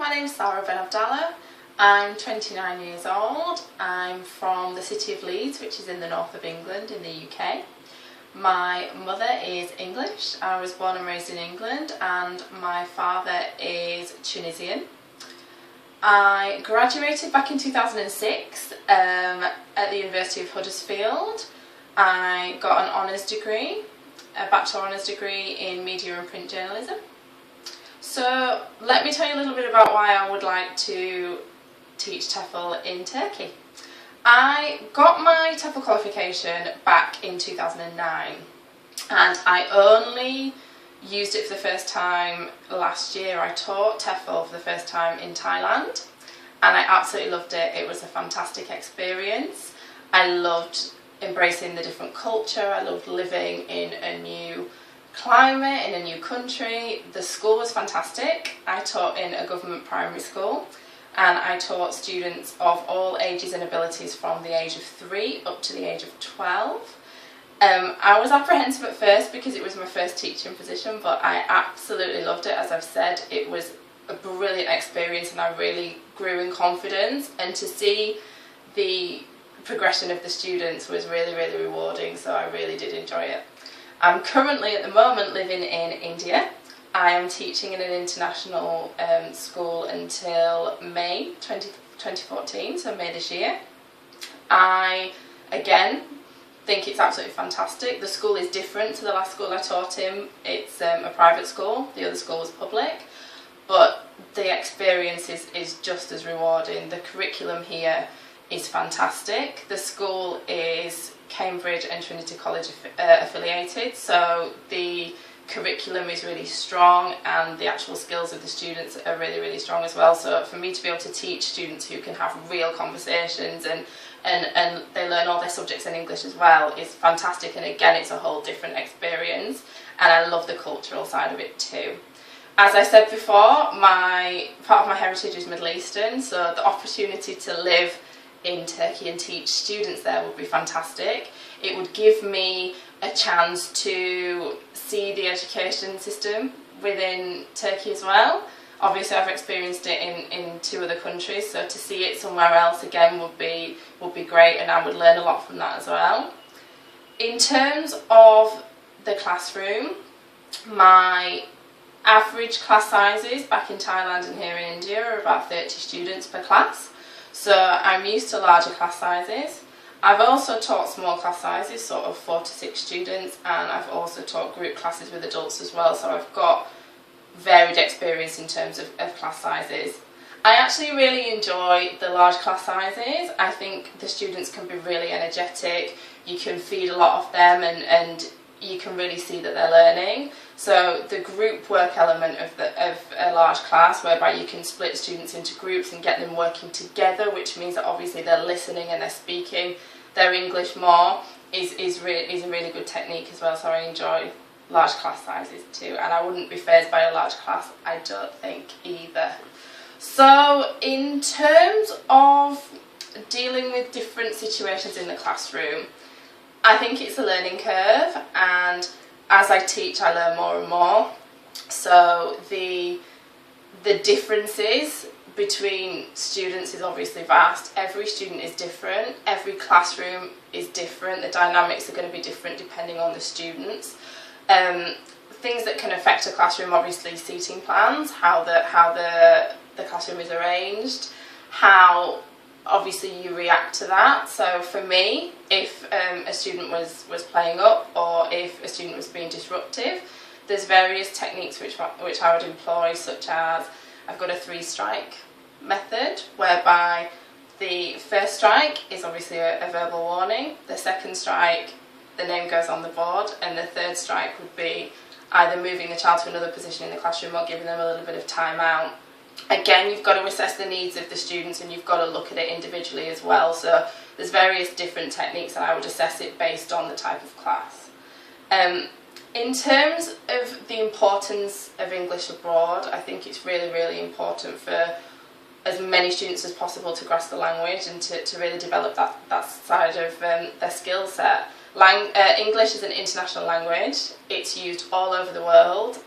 my name's Sarra. I'm 29 years old. I'm from the city of Leeds, which is in the north of England in the UK. My mother is English. I was born and raised in England, and my father is Tunisian. I graduated back in 2006 at the University of Huddersfield. I got an honours degree, a bachelor honours degree in media and print journalism. So let me tell you a little bit about why I would like to teach TEFL in Turkey. I got my TEFL qualification back in 2009, and I only used it for the first time last year. I taught TEFL for the first time in Thailand, and I absolutely loved it. It was a fantastic experience. I loved embracing the different culture. I loved living in a new climate, in a new country. The school was fantastic. I taught in a government primary school, and I taught students of all ages and abilities from the age of 3 up to the age of 12. I was apprehensive at first because it was my first teaching position, but I absolutely loved it. As I've said, it was a brilliant experience, and I really grew in confidence, and to see the progression of the students was really, really rewarding, so I really did enjoy it. I'm currently at the moment living in India. I am teaching in an international school until May 2014, so May this year. I, again, think it's absolutely fantastic. The school is different to the last school I taught in. It's a private school, the other school was public, but the experience is just as rewarding. The curriculum here is fantastic. The school is Cambridge and Trinity College affiliated, so the curriculum is really strong, and the actual skills of the students are really, really strong as well. So for me to be able to teach students who can have real conversations and they learn all their subjects in English as well is fantastic, and again it's a whole different experience, and I love the cultural side of it too. As I said before, part of my heritage is Middle Eastern, so the opportunity to live in Turkey and teach students there would be fantastic. It would give me a chance to see the education system within Turkey as well. Obviously I've experienced it in 2 other countries, so to see it somewhere else again would be great, and I would learn a lot from that as well. In terms of the classroom, my average class sizes back in Thailand and here in India are about 30 students per class. So I'm used to larger class sizes. I've also taught small class sizes, sort of 4 to 6 students, and I've also taught group classes with adults as well, so I've got varied experience in terms of class sizes. I actually really enjoy the large class sizes. I think the students can be really energetic, you can feed a lot of them, and you can really see that they're learning. So the group work element of a large class, whereby you can split students into groups and get them working together, which means that obviously they're listening and they're speaking their English more, is a really good technique as well. So I enjoy large class sizes too, and I wouldn't be fazed by a large class, I don't think, either. So in terms of dealing with different situations in the classroom, I think it's a learning curve, and as I teach I learn more and more. So the differences between students is obviously vast. Every student is different, every classroom is different, the dynamics are going to be different depending on the students. Things that can affect a classroom, obviously seating plans, how the classroom is arranged, how obviously you react to that. So for me, if a student was playing up, or if a student was being disruptive, there's various techniques which I would employ, such as I've got a 3-strike method, whereby the first strike is obviously a verbal warning, the second strike the name goes on the board, and the third strike would be either moving the child to another position in the classroom or giving them a little bit of time out. Again, you've got to assess the needs of the students, and you've got to look at it individually as well. So there's various different techniques, and I would assess it based on the type of class. In terms of the importance of English abroad, I think it's really, really important for as many students as possible to grasp the language and to really develop that side of their skill set. English is an international language. It's used all over the world.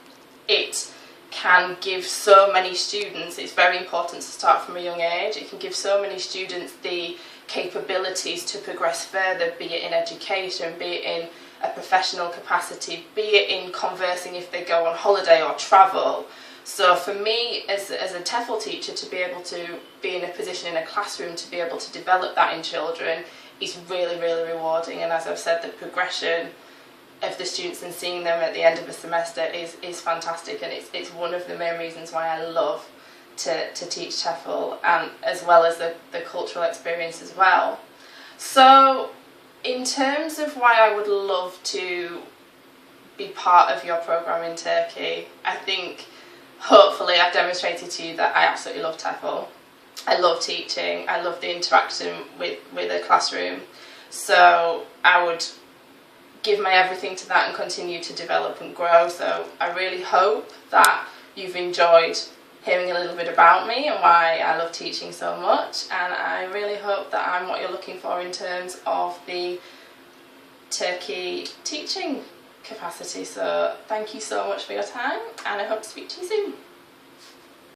It can give so many students, it's very important to start from a young age, it can give so many students the capabilities to progress further, be it in education, be it in a professional capacity, be it in conversing if they go on holiday or travel. So for me as a TEFL teacher, to be able to be in a position in a classroom to be able to develop that in children is really, really rewarding. And as I've said, the progression of the students and seeing them at the end of a semester is fantastic, and it's one of the main reasons why I love to teach TEFL, and as well as the cultural experience as well. So in terms of why I would love to be part of your programme in Turkey, I think hopefully I've demonstrated to you that I absolutely love TEFL. I love teaching, I love the interaction with a classroom, so I would give my everything to that and continue to develop and grow. So I really hope that you've enjoyed hearing a little bit about me and why I love teaching so much, and I really hope that I'm what you're looking for in terms of the Turkey teaching capacity. So thank you so much for your time, and I hope to speak to you soon.